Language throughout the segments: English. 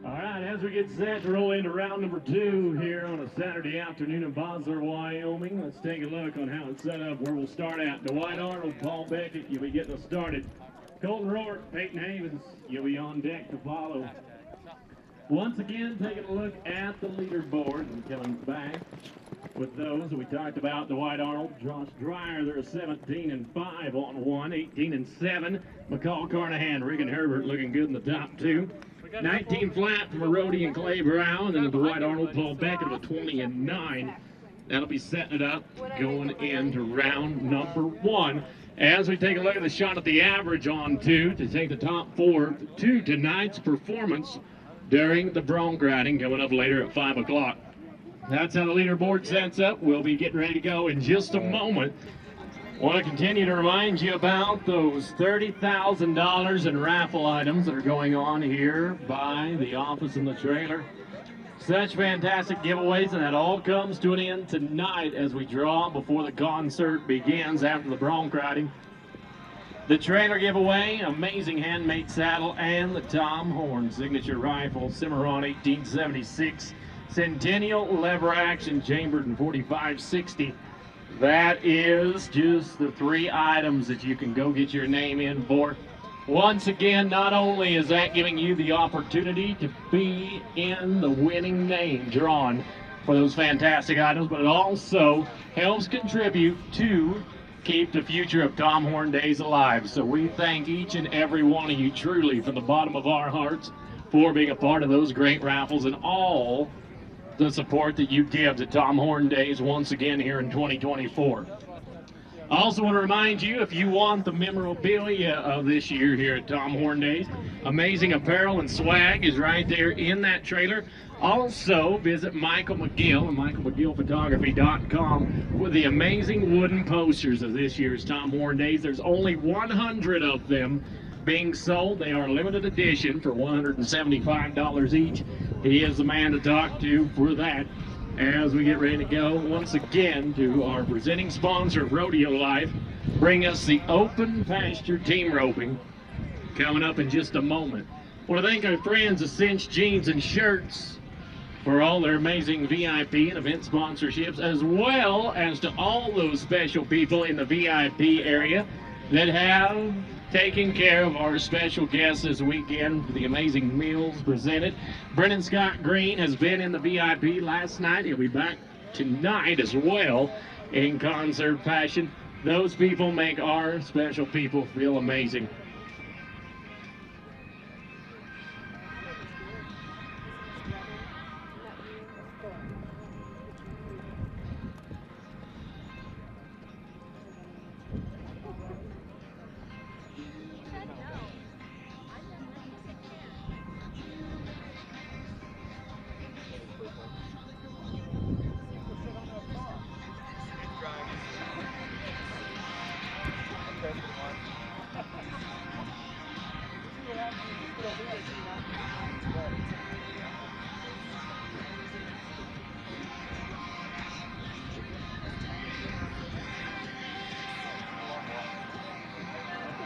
All right, as we get set to roll into round number 2 here on a Saturday afternoon in Bosler, Wyoming, let's take a look on how it's set up, where we'll start at. Dwight Arnold, Paul Beckett, you'll be getting us started. Colton Rourke, Peyton Havens, you'll be on deck to follow. Once again, taking a look at the leaderboard and coming back with those that we talked about. Dwight Arnold, Josh Dreyer, they're 17-5 on 1, 18-7. McCall Carnahan, Regan Herbert looking good in the top 2. 19 flat from Rhodey and Clay Brown, and then Dwight Arnold, Paul Beckett with 20-9. That'll be setting it up going into round number 1. As we take a look at the shot at the average on 2 to take the top 4 to tonight's performance during the bronc riding coming up later at 5 o'clock. That's how the leaderboard sets up. We'll be getting ready to go in just a moment. Want to continue to remind you about those $30,000 in raffle items that are going on here by the office in the trailer. Such fantastic giveaways, and that all comes to an end tonight as we draw before the concert begins after the bronc riding. The trailer giveaway, amazing handmade saddle, and the Tom Horn signature rifle, Cimarron 1876, Centennial lever action chambered in 4560. That is just the 3 items that you can go get your name in for. Once again, not only is that giving you the opportunity to be in the winning name drawn for those fantastic items, but it also helps contribute to keep the future of Tom Horn Days alive. So we thank each and every one of you truly from the bottom of our hearts for being a part of those great raffles and all the support that you give to Tom Horn Days once again here in 2024. I also want to remind you, if you want the memorabilia of this year here at Tom Horn Days, amazing apparel and swag is right there in that trailer. Also, visit Michael McGill and michaelmcgillphotography.com with the amazing wooden posters of this year's Tom Horn Days. There's only 100 of them being sold. They are limited edition for $175 each. He is the man to talk to for that. As we get ready to go once again to our presenting sponsor, Rodeo Life, bring us the Open Pasture Team Roping coming up in just a moment. I want to thank our friends at Cinch Jeans and Shirts for all their amazing VIP and event sponsorships, as well as to all those special people in the VIP area that have taking care of our special guests this weekend for the amazing meals presented. Brennan Scott Green has been in the VIP last night. He'll be back tonight as well in concert fashion. Those people make our special people feel amazing.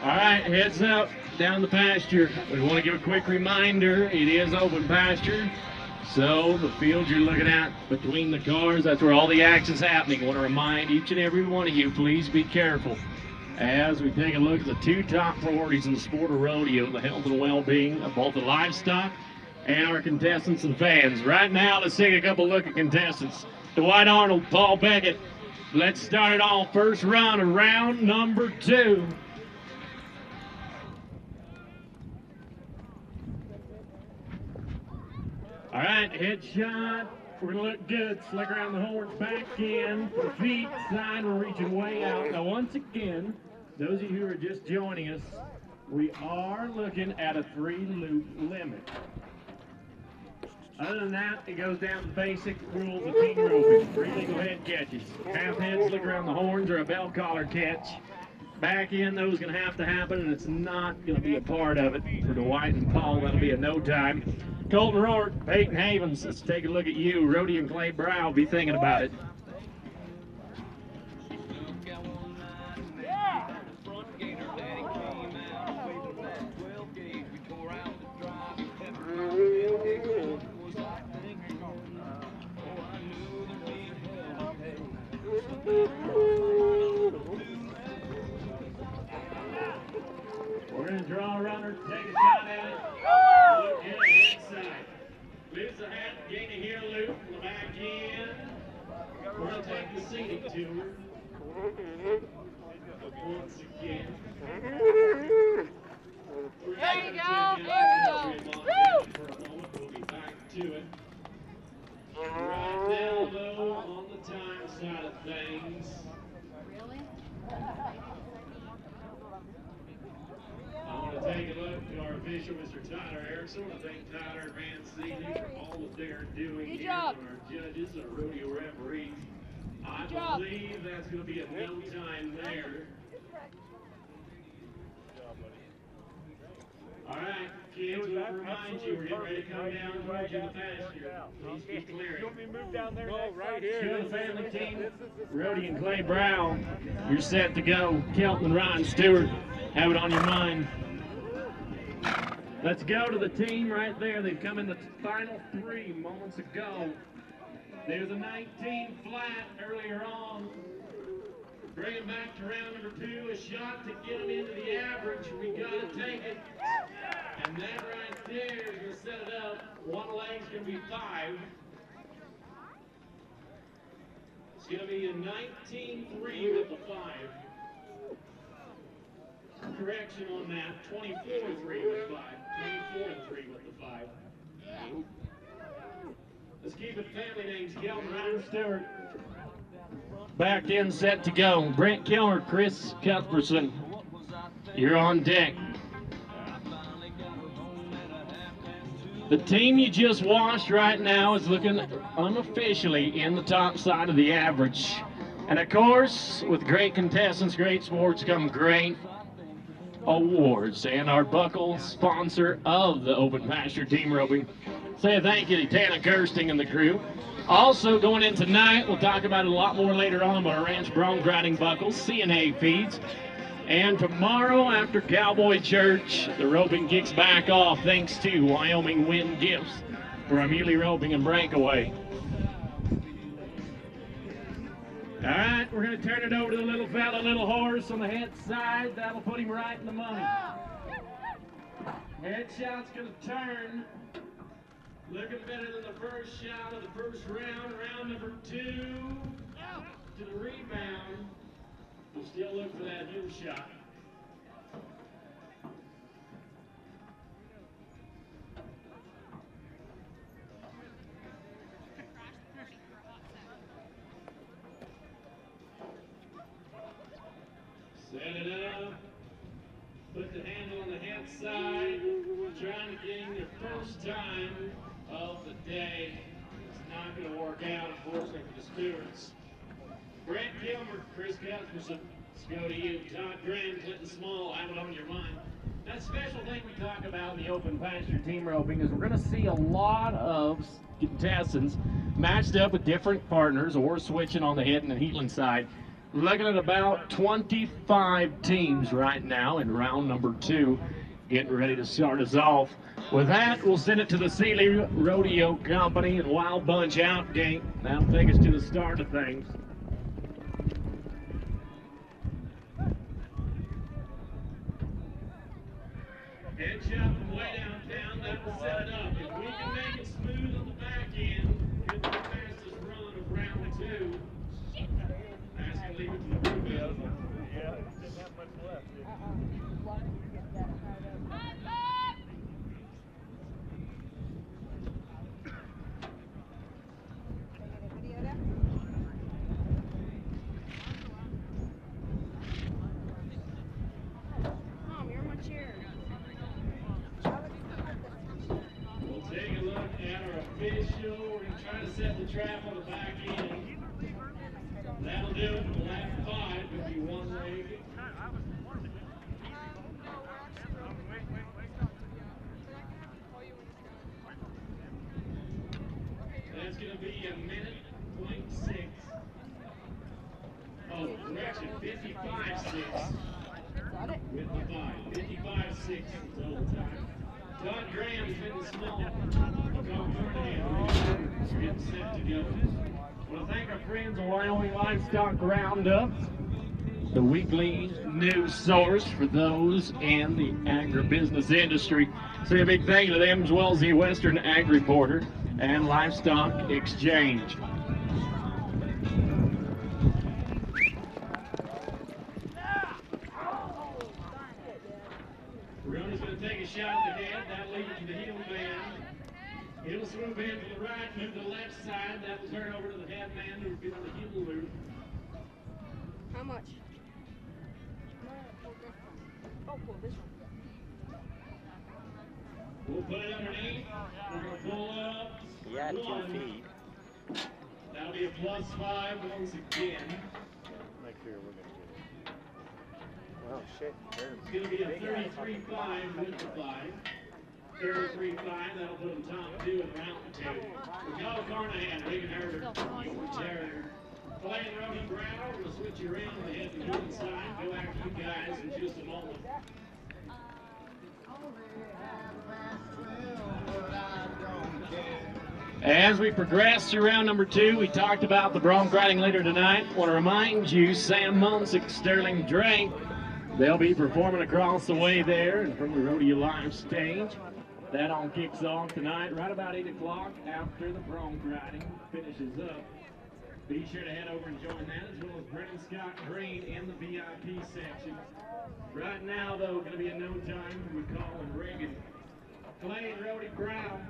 All right, heads up down the pasture. We want to give a quick reminder, it is open pasture. So the field you're looking at between the cars, that's where all the action's happening. I want to remind each and every one of you, please be careful as we take a look at the 2 top priorities in the sport of rodeo, the health and well-being of both the livestock and our contestants and fans. Right now, let's take a couple look at contestants. Dwight Arnold, Paul Beckett. Let's start it off. First round of round number 2. All right, headshot. We're going to look good. Slick around the horns, back in. For the feet, side, we're reaching way out. Now, once again, those of you who are just joining us, we are looking at a 3-loop limit. Other than that, it goes down to basic rules of team roping. 3 legal head catches. Half head slick around the horns or a bell collar catch. Back in, those going to have to happen, and it's not going to be a part of it. For Dwight and Paul, that'll be a no time. Colton Rourke, Peyton Havens, let's take a look at you. Rhodey and Clay Brow, be thinking about it. We're going to draw a runner, take a shot at it. Look at the inside. Lose the hat, gain a heel loop from the back end. We're going to take the scenic tour. Once again. There you go. There you go. For a moment, we'll be back to it. Right now, though, on the time side of things. Really? I want to take a look at our official, Mr. Tyler Erickson. I want to thank Tyler and Mancini for all that they're doing Good here. job. And our judges, our rodeo referees. I believe that's going to be a no time there. All right, kids, we'll remind you, we're getting ready to come down towards you in the pasture. Please be clear. You want me to move down there? No, right here. To the family team, Rhodey and Clay Brown, you're set to go. Kelton and Ryan Stewart, have it on your mind. Let's go to the team right there. They've come in the final 3 moments ago. There's a 19 flat earlier on. Bring them back to round number 2. A shot to get them into the average. We got to take it. And that right there is going to set it up. One leg's going to be 5. It's going to be a 19-3 with the 5. Correction on that. 24-3 with 5. 24-3 with the 5. Let's keep it family names. Kelton, Ryan Stewart. Back in, set to go. Brent Kilmer, Chris Cuthbertson, you're on deck. The team you just watched right now is looking unofficially in the top side of the average. And of course, with great contestants, great sports come great awards. And our buckle sponsor of the Open Pasture Team Roping. Say a thank you to Tana Kirsting and the crew. Also going in tonight, we'll talk about it a lot more later on, but our ranch bronc riding buckles, CNA feeds. And tomorrow after Cowboy Church, the roping kicks back off thanks to Wyoming Wind Gifts for our muley roping and breakaway. All right, we're going to turn it over to the little fella, little horse on the head side. That'll put him right in the money. Headshot's going to turn. Looking better than the first shot of the first round. Round number 2 to the rebound. We'll still look for that heel shot. Set it up. Put the handle on the head side. Trying to gain their first time of the day. It's not going to work out, unfortunately, for the Stewarts. Brent Kilmer, Chris Cuthbertson, let's go to you. Todd Graham, Clinton Small, have it on your mind. That special thing we talk about in the Open Pasture Team Roping is we're going to see a lot of contestants matched up with different partners or switching on the head and the heeling side. We're looking at about 25 teams right now in round number 2. Getting ready to start us off. With that, we'll send it to the Sealy Rodeo Company and Wild Bunch Outgate. That'll take us to the start of things. Headshot from way downtown, that will set it up. If we can make it smooth on the back end, get the fastest run of round 2. That's going to leave it to the crew. Yeah, didn't have much left. Official, we're going to try to set the trap on the back end. That'll do it for the last 5. It'll be one leg. That's going to be a minute, 0.6. Oh, correction, 55.6. With the 5. 55.6 total time. Todd Graham's been small. Getting set to go. I want to thank our friends at Wyoming Livestock Roundup. the weekly news source for those in the agribusiness industry. Say a big thank you to them, as well as the Western Ag Reporter and Livestock Exchange. Ronnie's going to take a shot at the head. That leads to the heel band. He'll swoop in to the right, move to the left side. That will turn over to the head man who'll be on the heel loop. How much? Oh, pull this one. We'll put it underneath. We're going to pull up. Yeah, 2 1. feet. That'll be a +5 once again. Make sure we're going to get it. Oh, shit. It's going to be a 33.5 with the 5. 33.5, that'll put them top 2 and round 2. We call Carnahan, Regan Herder, your terrier. Playing Rodeo Brown, we'll switch you around the head and the inside. Go after you guys in just a moment. As we progress through round number 2, we talked about the bronc riding leader tonight. Want to remind you, Sam Munsick, Sterling Drake, they'll be performing across the way there and from the Rodeo Live stage. That all kicks off tonight right about 8 o'clock after the bronc riding finishes up. Be sure to head over and join that, as well as Brennan Scott Green in the VIP section. Right now, though, going to be in no time with Colin Reagan. Clay and Rodeo Brown.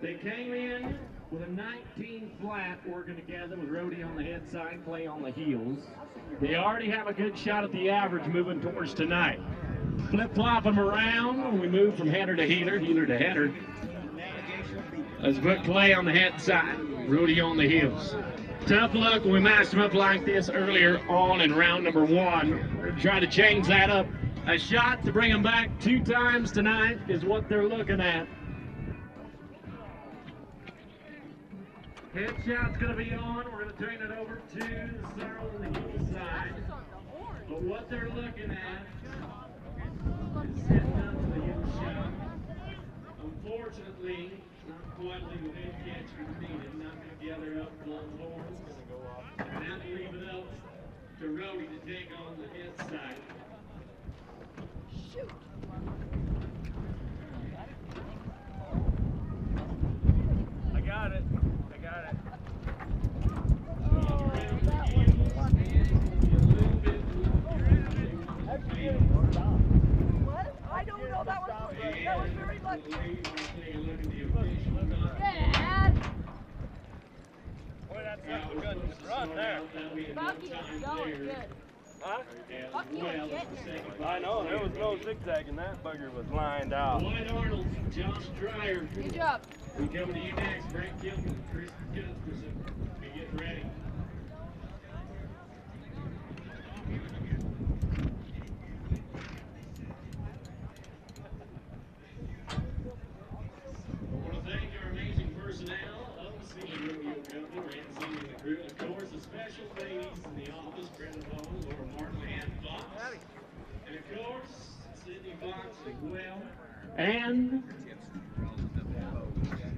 They came in with a 19 flat, working together with Rodeo on the head side, Clay on the heels. They already have a good shot at the average moving towards tonight. Flip-flop them around when we move from header to heeler, heeler to header. Let's put Clay on the head side, Rodeo on the heels. Tough luck when we matched them up like this earlier on in round number 1. We're trying to change that up. A shot to bring them back 2 times tonight is what they're looking at. Head shot's going to be on. We're going to turn it over to the Sorrel on the heel side. But what they're looking at is setting up to the heel shot. Unfortunately, not quite legal head catch needed. Not going to gather up both horns. And then leave it up to Rhodey to take on the head side. Shoot. I got it. I got it. What? I don't know. That was very lucky. Dad! Boy, that's a good run there. Bucky was going good. Huh? Bucky was getting it. I know, there was no zigzagging. That bugger was lined out. Lloyd Arnold, Josh Dreyer. Good job. We coming to you next. Brent Gilman, Chris Gustafson. Be getting ready. I want to thank our amazing personnel of the Senior Rodeo Company, Reins and the crew, and of course the special ladies in the office, Brenda Bowles, Laura Martin, and Fox. And of course, Sydney Fox as well. And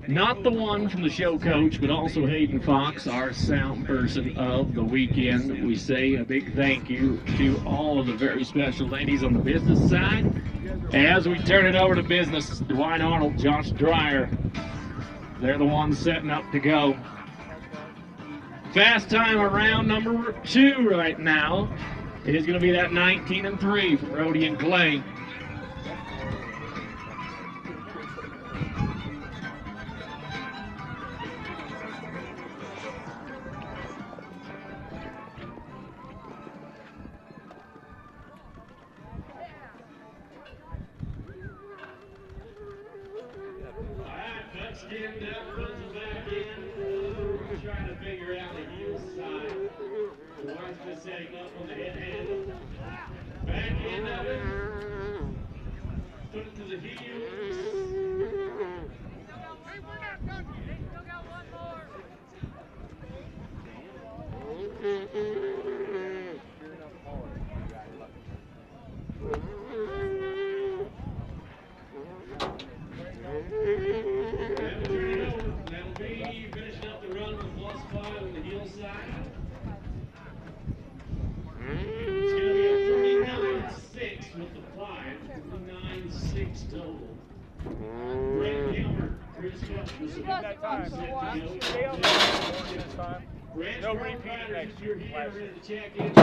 not the one from the show coach, but also Hayden Fox, our sound person of the weekend. We say a big thank you to all of the very special ladies on the business side. As we turn it over to business, Dwight Arnold, Josh Dreyer, they're the ones setting up to go. Fast time around number 2 right now is going to be that 19-3 for Rhodey and Clay. Stand up, puts it back in. Trying to figure out the heel side. The one's just setting up on the head handle. Back end of it. Put it to the heels. Hey, we're not done. They still got one more. That'll be finishing up the run with +5 on the heel side. points total. Brent Gilmer, Chris Cuthbertson. That time. Stay on this time. No repeating next If you're year. here ready to check in,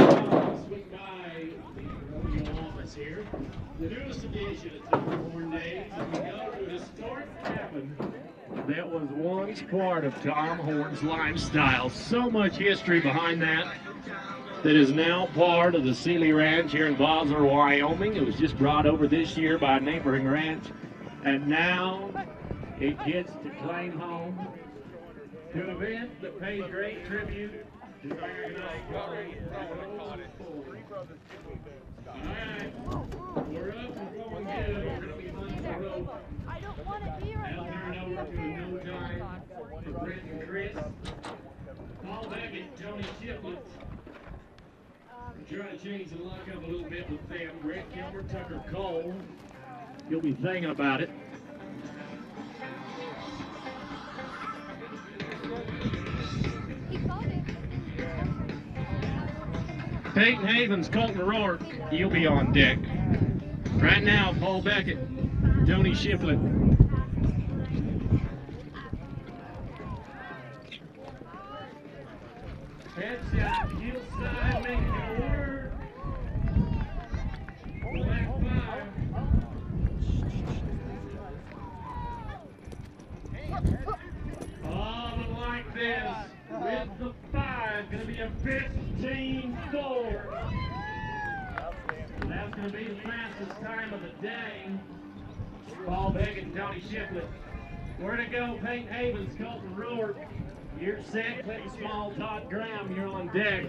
swing by the rodeo office here. The newest edition of Tom Horn Days. We go to a historic cabin that was once part of Tom Horn's lifestyle. So much history behind that is now part of the Sealy Ranch here in Bosler, Wyoming. It was just brought over this year by a neighboring ranch, and now it gets to claim home to an event that pays great tribute to American Idol. All right, we're up and going good. We're going to be on the road. I don't want to be right I'll turn it over to a no time for Brent and Chris. Paul Beckett, Tony Shiplett. Trying to change the luck up a little bit with them. Brent Gilmer, Tucker Cole. You'll be thinking about it. Peyton Havens, Colton Rourke, you'll be on deck. Right now, Paul Beckett, Tony Shiplett. Headshot, heel side, making it work. Black five. Oh, but like this, with the 5, going to be a 15-4. That's going to be the fastest time of the day. Paul Beckett and Tony Shiplett. Where to go, Peyton Havens, Colton Rourke. You're set, Clinton Small, Todd Graham, you're on deck.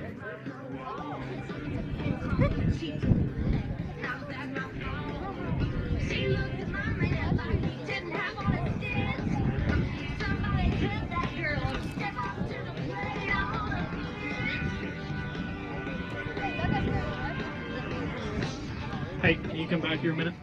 Hey, can you come back here a minute?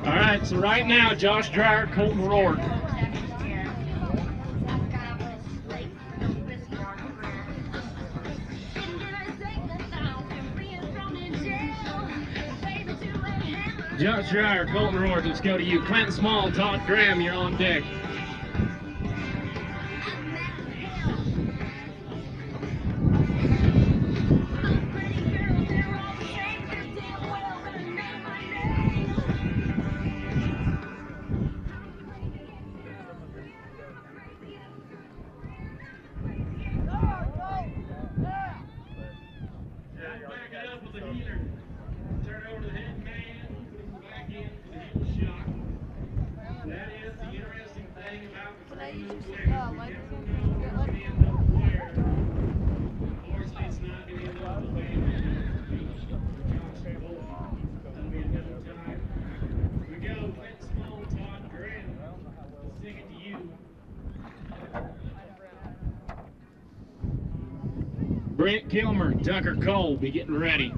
All right, so right now, Josh Dreyer, Colton Rourke. Josh Dreyer, Colton Rourke, let's go to you. Clinton Small, Todd Graham, you're on deck. Brent Gilmer, Tucker Cole, be getting ready.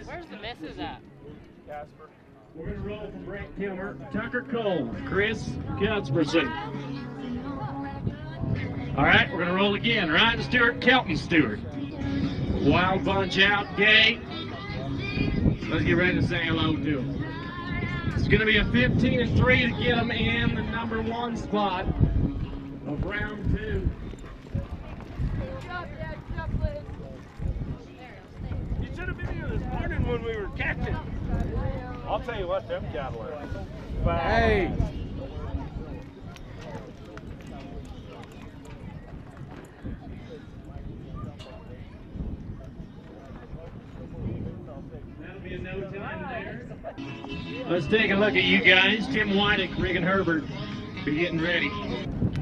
Where's the misses at? Casper. We're going to roll from Brent Gilmer, Tucker Cole, Chris Cuthbertson. All right, we're going to roll again. Ryan Stewart, Kelton Stewart. Wild bunch out gate. Let's get ready to say hello to them. It's going to be a 15-3 to get them in the number 1 spot of round 2. You should have been here this morning when we were catching. I'll tell you what, them cattle are. Hey! That'll be a no time there. Let's take a look at you guys. Tim Wydick, Rick and Herbert, be getting ready.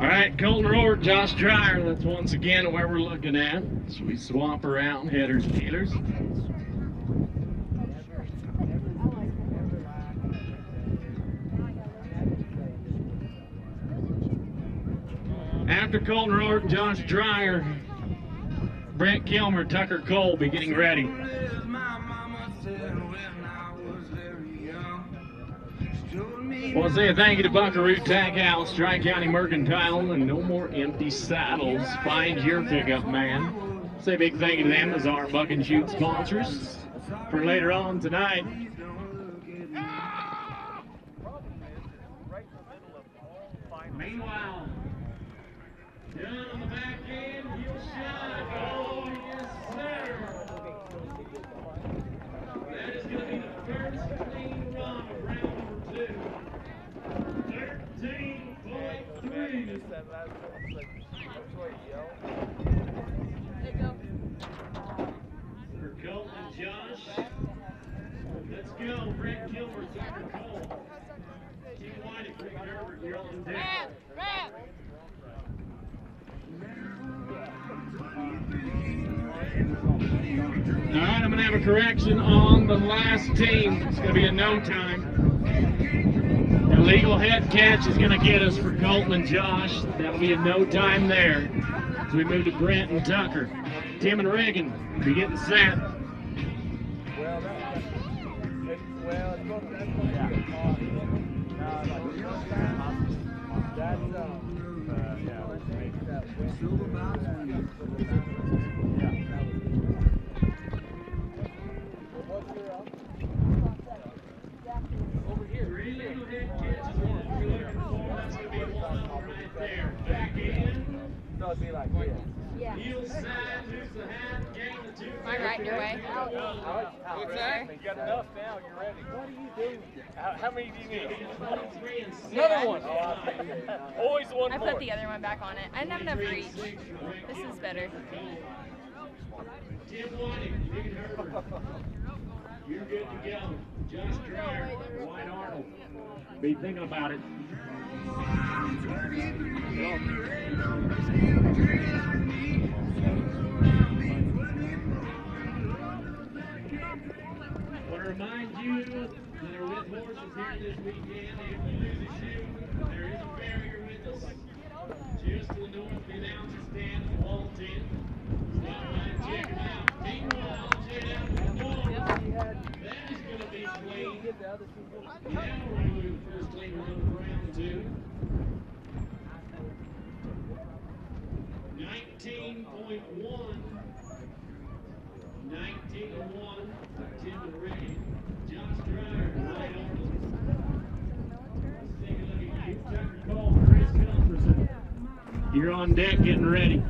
All right, Colton Rohr, Josh Dreyer, that's once again where we're looking at. So we swap around headers, dealers. After Colton Rohr, Josh Dreyer, Brent Kilmer, Tucker Cole be getting ready. I want to say a thank you to Buckaroo Tag House, Tri-County Mercantile, and No More Empty Saddles. Find your pickup man. Say a big thank you to them as our Buck and Shoot sponsors for later on tonight. Meanwhile, down on the back end, he'll shine. Oh, yes, sir. That is going to be the first clean run of round number 2. 13.3. For Colton and Josh. Let's go. Brent Kilmer, Tucker Cole. Tim Wydick, Rick Herbert, you're on deck. All right, I'm going to have a correction on the last team. It's going to be a no time. Illegal head catch is going to get us for Colton and Josh. That'll be a no time there. As we move to Brent and Tucker. Tim and Reagan be getting set. Over here. 3 illegal head catches. We're looking for. That's going to be a one right there. Back in. So it'd be like this. Yeah. Heel side, moves the hat, gain the 2. Am I right your way? What's that? You got enough now, you're ready. What are you doing? How many do you need? 23 and 6. Another one. Always one I more. put the other one back on it. I didn't have enough reach. This is better. Tim Wydick, Rick and Herbert. You're good to go. Josh Dreyer, White Arnold. Be thinking about it. I want to remind you that are with horses here this weekend, if you lose a shoe, there is a barrier with us. Just to the north of the announcer stand at the wall 10. Stop by and check them out. Meanwhile, check out the door. That is going to be clean. Now we're going to do the first clean run of round 2. 19.1. 19.1 for Tim and Ricky. Josh Dreyer, White Arnold. Let's take a look at you. Tucker Cole, Chris Culberson. You're on deck getting ready.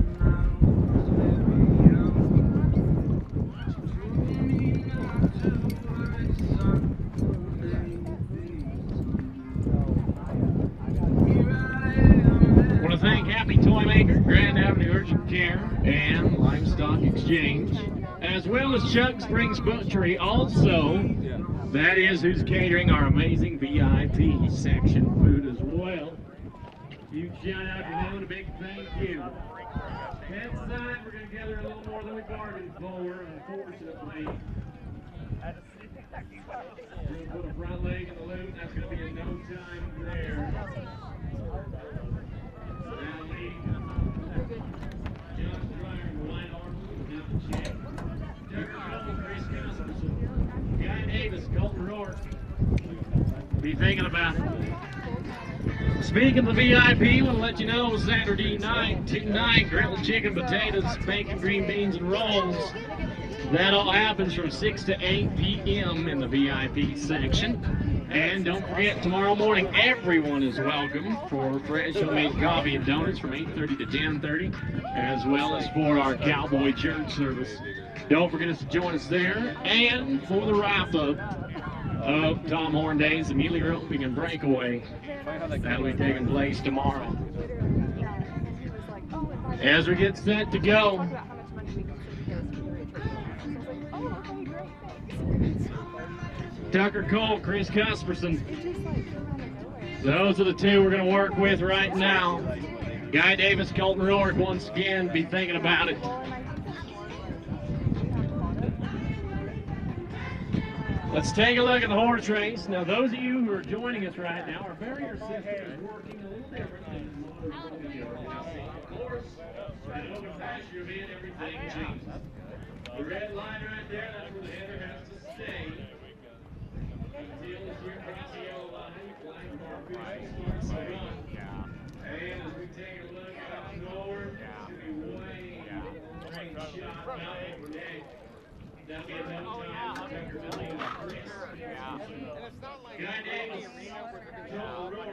I want to thank Happy Toy Maker, Grand Avenue Urgent Care, and Livestock Exchange, as well as Chuck Springs Butchery. Also, that is who's catering our amazing VIP section food as well. Huge shout out to them and a big thank you. That side, we're going to gather a little more than we bargained for, unfortunately. We're going to put a front leg in the loop, and that's going to be a no time there. Now lead. Josh Dreyer and White Arnold down the check. Tucker Cole, Chris Culberson. Guy Davis, Colton Rohr. Be thinking about it. Speaking of the VIP, we'll let you know Saturday night, tonight, grilled chicken, potatoes, bacon, green beans, and rolls. That all happens from 6 to 8 p.m. in the VIP section. And don't forget, tomorrow morning, everyone is welcome for fresh homemade coffee and donuts from 8:30 to 10:30, as well as for our Cowboy church service. Don't forget to join us there. And for the wrap-up of Tom Horn Days, the Muley Roping and Breakaway, that'll be taking place tomorrow. As we get set to go, Tucker Cole, Chris Cusperson. Those are the two we're going to work with right now. Guy Davis, Colton Rourke, once again, be thinking about it. Let's take a look at the horse race. Now, those of you who are joining us right now, our barrier system is working a little different than of course, at open pasture event, everything changes. The red line right there, that's where the header has to stay. Until this year across the yellow line, flag for our officials starts to run. And as we take a look out north, it's going to be way straight shot out over there. That'll be a no time for Tucker Billy and Chris. Guy Davis, Joel Rowe.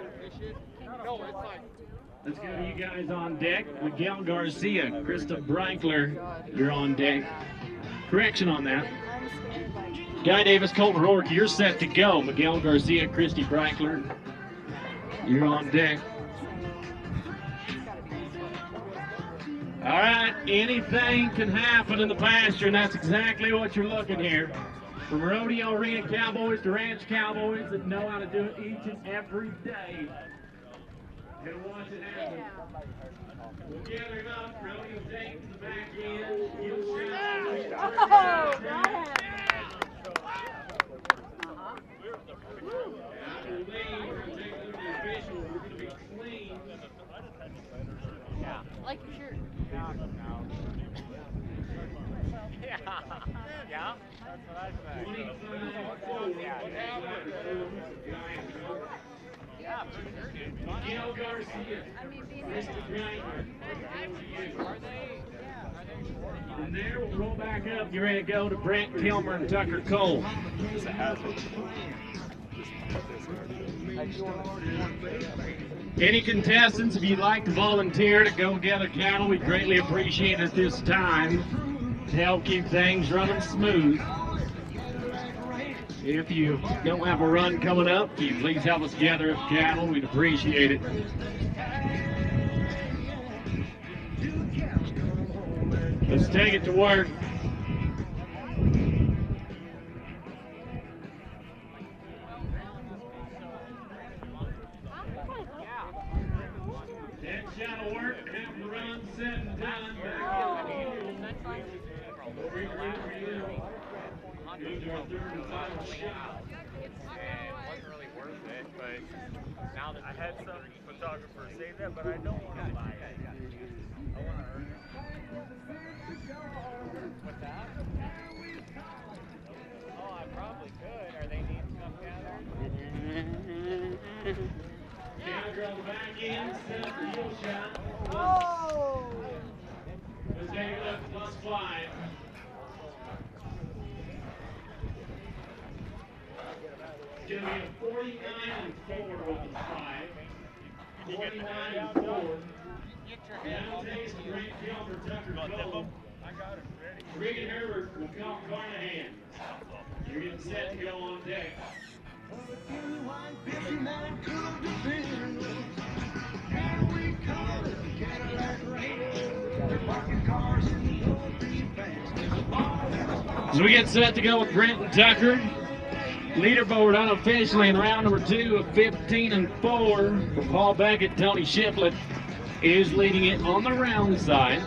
Let's go to you guys on deck. Miguel Garcia, Krista Brankler, you're on deck. Correction on that. Guy Davis, Colton Rourke, you're set to go. Miguel Garcia, Christy Brankler, you're on deck. All right, anything can happen in the pasture, and that's exactly what you're looking here. From rodeo arena cowboys to ranch cowboys that know how to do it each and every day. Gonna watch it happen. We'll gather him up, rodeo tape to the back end. He'll shout. I believe we're going to take a look at the officials. We're going to be clean. Yeah. Like your shirt. Yeah. Yeah. That's what I said. 25-4. Yeah, for sure, dude. Miguel Garcia. Mr. Grinder. Are they? From there, we'll roll back up. You're ready to go to Brent Kilmer and Tucker Cole. Any contestants, if you'd like to volunteer to go gather cattle, we'd greatly appreciate it at this time to help keep things running smooth. If you don't have a run coming up, if you please help us gather up cattle, we'd appreciate it. Let's take it to work. That shot of work, half the run set and done. Into our third and final shot. It wasn't really worth it, but now that I had some photographer say that, but I don't want to buy it. I want to earn it. What's that? Oh, I probably could. Are they needing some together? Counter on the back end, set up the heel shot. Oh! Let's take a look, +5. It's going to be a 49-4 with the 5. 49-4. Now takes the Brent Kilmer, Tucker Cole. Regan Herbert will come Carnahan. You're getting set to go on deck. So we get set to go with Brent and Tucker. Leaderboard unofficially in round number 2 of 15-4 for Paul Beckett. Tony Shiplet is leading it on the round side.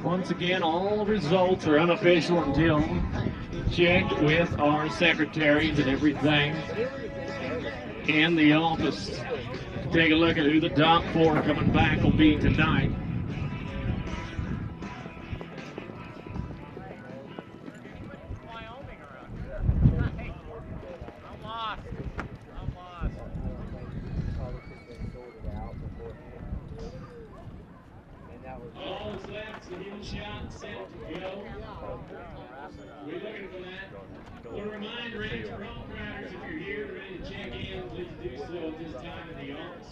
Once again, all results are unofficial until checked with our secretaries and everything in the office. Take a look at who the top 4 coming back will be tonight. Wyoming around here. I'm lost. I'm lost. All that's left is the heel shot set to go. We're looking for that. Want to remind Reins Bronc riders, if you're here and ready to check in, please do so at this time in the office.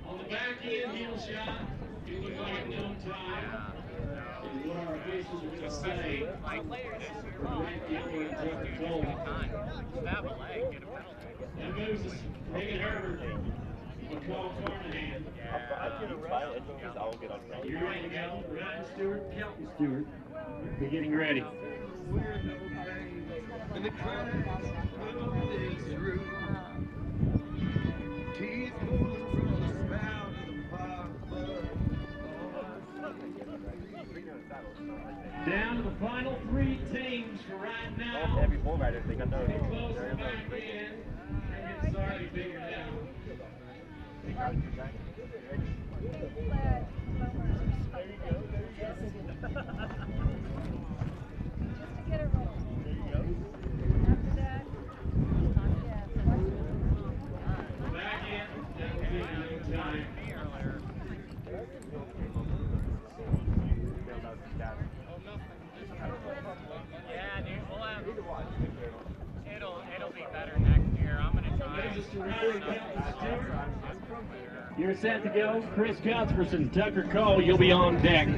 On the back end, heel shot, it looked like no time. Is what our officials are going to say. Brent Gilbert and Tucker Cole. That moves us. Megan Herbert. McCall Carnahan. You're ready to go. Ryan Stewart, Kelton Stewart. Be getting ready. And the crowd is through. Teeth pulling from the spout of the poplar. Down to the final three teams for right now. Every bull rider, they got no. Get close to the back end and get Sardi figured out. Yeah, dude, we'll have. It'll be better next year. I'm gonna try. You're set to go. Chris Cuthbertson, Tucker Cole, you'll be on deck.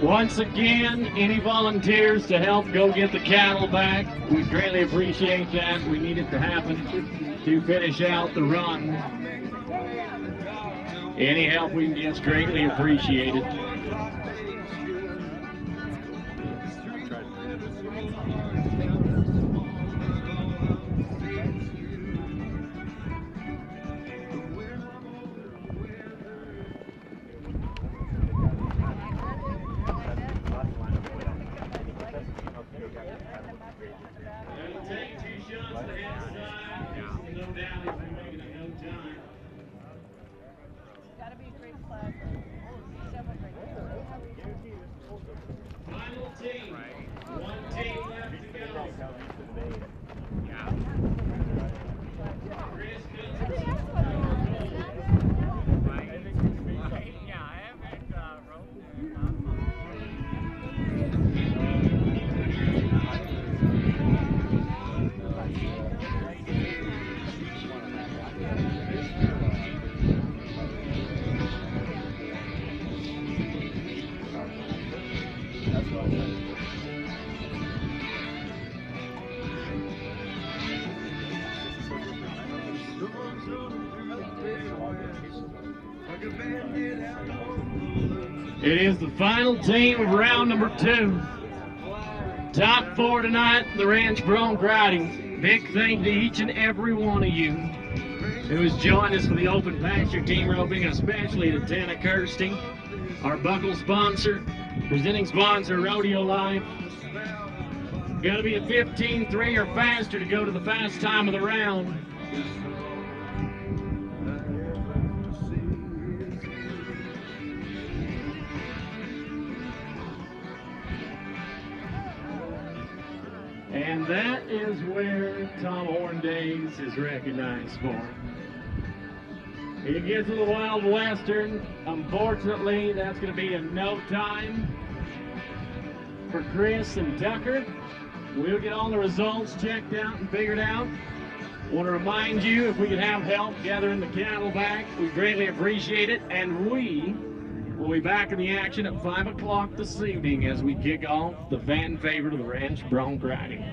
Once again, any volunteers to help go get the cattle back, we greatly appreciate that. We need it to happen to finish out the run. Any help we can get is greatly appreciated. It is the final team of round number 2. Top 4 tonight, the Ranch Bronc Riding. Big thank to each and every one of you who has joined us for the Open Pasture team roping, especially to Tana Kirsty, our buckle sponsor, presenting sponsor, Rodeo Life. Got to be a 15.3 or faster to go to the fast time of the round. And that is where Tom Horndays is recognized for. It gets a little Wild Western. Unfortunately, that's going to be a no time for Chris and Tucker. We'll get all the results checked out and figured out. Want to remind you, if we could have help gathering the cattle back, we greatly appreciate it. And we will be back in the action at 5 o'clock this evening as we kick off the fan favorite of the Ranch Bronc Riding.